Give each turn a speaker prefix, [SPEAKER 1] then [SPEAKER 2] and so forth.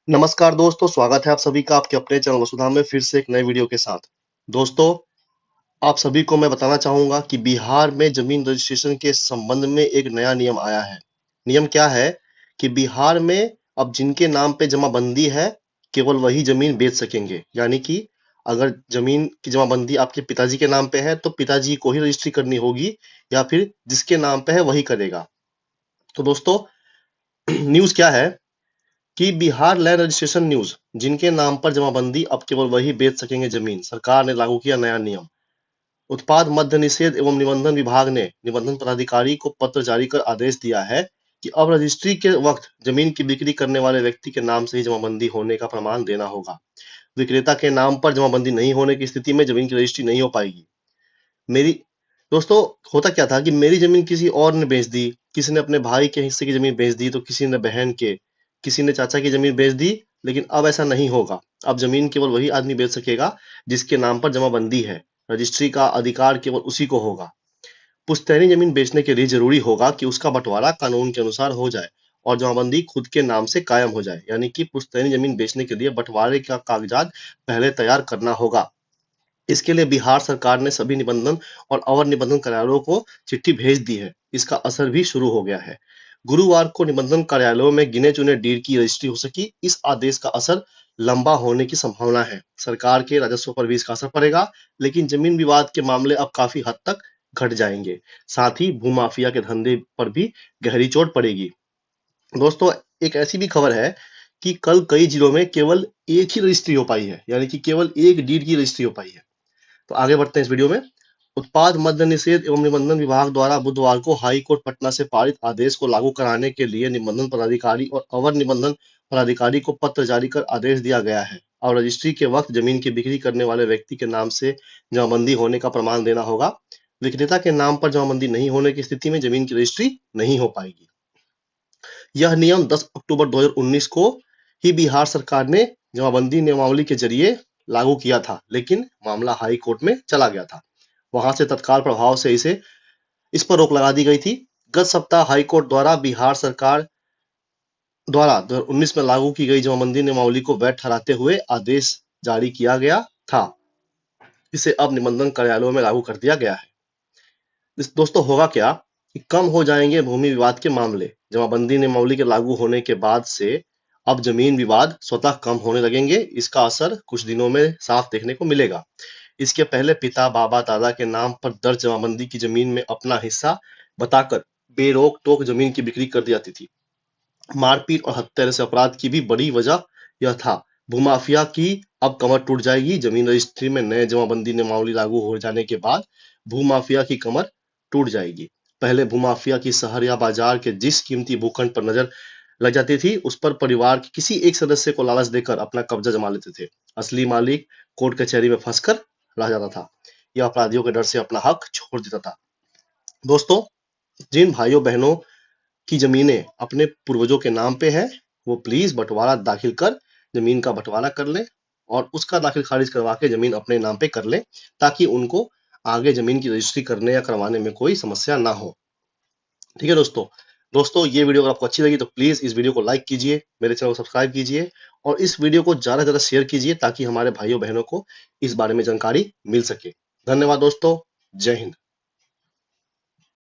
[SPEAKER 1] नमस्कार दोस्तों, स्वागत है आप सभी का आपके अपने चैनल वसुधा में फिर से एक नए वीडियो के साथ। दोस्तों, आप सभी को मैं बताना चाहूंगा कि बिहार में जमीन रजिस्ट्रेशन के संबंध में एक नया नियम आया है। नियम क्या है कि बिहार में अब जिनके नाम पे जमाबंदी है, केवल वही जमीन बेच सकेंगे। यानी कि अगर जमीन की जमाबंदी आपके पिताजी के नाम पे है, तो पिताजी को ही रजिस्ट्री करनी होगी, या फिर जिसके नाम पे है वही करेगा। तो दोस्तों, न्यूज़ क्या है कि बिहार लैंड रजिस्ट्रेशन न्यूज, जिनके नाम पर जमाबंदी अब केवल वही बेच सकेंगे जमीन, सरकार ने लागू किया नया नियम। उत्पाद मद्य निषेध एवं निबंधन विभाग ने निबंधन पदाधिकारी को पत्र जारी कर आदेश दिया है कि अब रजिस्ट्री के वक्त जमीन की बिक्री करने वाले व्यक्ति के नाम से ही जमाबंदी होने का प्रमाण देना होगा। विक्रेता के नाम पर जमाबंदी नहीं होने की स्थिति में जमीन की रजिस्ट्री नहीं हो पाएगी। मेरी दोस्तों, होता क्या था कि मेरी जमीन किसी और ने बेच दी, किसी ने अपने भाई के हिस्से की जमीन बेच दी, तो किसी ने बहन के, किसी ने चाचा की जमीन बेच दी। लेकिन अब ऐसा नहीं होगा। अब जमीन केवल वही आदमी बेच सकेगा जिसके नाम पर जमाबंदी है। रजिस्ट्री का अधिकार केवल उसी को होगा। पुश्तैनी जमीन बेचने के लिए जरूरी होगा कि उसका बंटवारा कानून के अनुसार हो जाए और जमाबंदी खुद के नाम से कायम हो जाए। यानी कि पुश्तैनी जमीन बेचने के लिए बंटवारे का कागजात पहले तैयार करना होगा। इसके लिए बिहार सरकार ने सभी निबंधन और अवर निबंधन कार्यालयों को चिट्ठी भेज दी है। इसका असर भी शुरू हो गया है। गुरुवार को निबंधन कार्यालयों में गिने चुने डीड की रजिस्ट्री हो सकी। इस आदेश का असर लंबा होने की संभावना है। सरकार के राजस्व पर भी इसका असर पड़ेगा, लेकिन जमीन विवाद के मामले अब काफी हद तक घट जाएंगे। साथ ही भूमाफिया के धंधे पर भी गहरी चोट पड़ेगी। दोस्तों, एक ऐसी भी खबर है कि कल कई जिलों में केवल एक ही रजिस्ट्री हो पाई है, यानी कि केवल एक डीड की रजिस्ट्री हो पाई है। तो आगे बढ़ते हैं इस वीडियो में। उत्पाद मद्य निषेध एवं निबंधन विभाग द्वारा बुधवार को हाई कोर्ट पटना से पारित आदेश को लागू कराने के लिए निबंधन पदाधिकारी और अवर निबंधन पदाधिकारी को पत्र जारी कर आदेश दिया गया है। और रजिस्ट्री के वक्त जमीन की बिक्री करने वाले व्यक्ति के नाम से जमाबंदी होने का प्रमाण देना होगा। विक्रेता के नाम पर जमाबंदी नहीं होने की स्थिति में जमीन की रजिस्ट्री नहीं हो पाएगी। यह नियम 10 अक्टूबर 2019 को ही बिहार सरकार ने जमाबंदी नियमावली के जरिए लागू किया था, लेकिन मामला हाई कोर्ट में चला गया था। वहां से तत्काल प्रभाव से इस पर रोक लगा दी गई थी। गत सप्ताह हाई कोर्ट द्वारा बिहार सरकार द्वारा 2019 में लागू की गई जमाबंदी नियमावली को वैध ठहराते हुए आदेश जारी किया गया था। इसे अब निबंधन कार्यालयों में लागू कर दिया गया है। दोस्तों, होगा क्या कि कम हो जाएंगे भूमि विवाद के मामले। जमाबंदी नियमावली के लागू होने के बाद से अब जमीन विवाद स्वतः कम होने लगेंगे। इसका असर कुछ दिनों में साफ देखने को मिलेगा। इसके पहले पिता, बाबा, दादा के नाम पर दर्ज जमाबंदी की जमीन में अपना हिस्सा बताकर बेरोक टोक जमीन की बिक्री कर दी जाती थी। मारपीट और हत्या जैसे अपराध की भी बड़ी वजह यह था। भूमाफिया की अब कमर टूट जाएगी। जमीन रजिस्ट्री में नए जमाबंदी नियमावली लागू हो जाने के बाद भूमाफिया की कमर टूट जाएगी। पहले भूमाफिया की शहर या बाजार के जिस कीमती भूखंड पर नजर लग जाती थी, उस पर परिवार के किसी एक सदस्य को लालच देकर अपना कब्जा जमा लेते थे। असली मालिक कोर्ट कचहरी में फंसकर रह जाता था या अपराधियों के डर से अपना हक छोड़ देता था। दोस्तों, जिन भाइयों बहनों की जमीनें अपने पूर्वजों के नाम पे है, वो प्लीज बंटवारा दाखिल कर जमीन का बंटवारा कर लें और उसका दाखिल खारिज करवा के जमीन अपने नाम पे कर लें, ताकि उनको आगे जमीन की रजिस्ट्री करने या करवाने में कोई समस्या ना हो। ठीक है दोस्तों, ये वीडियो अगर आपको अच्छी लगी तो प्लीज इस वीडियो को लाइक कीजिए, मेरे चैनल को सब्सक्राइब कीजिए और इस वीडियो को ज्यादा से ज्यादा शेयर कीजिए, ताकि हमारे भाइयों बहनों को इस बारे में जानकारी मिल सके। धन्यवाद दोस्तों। जय हिंद।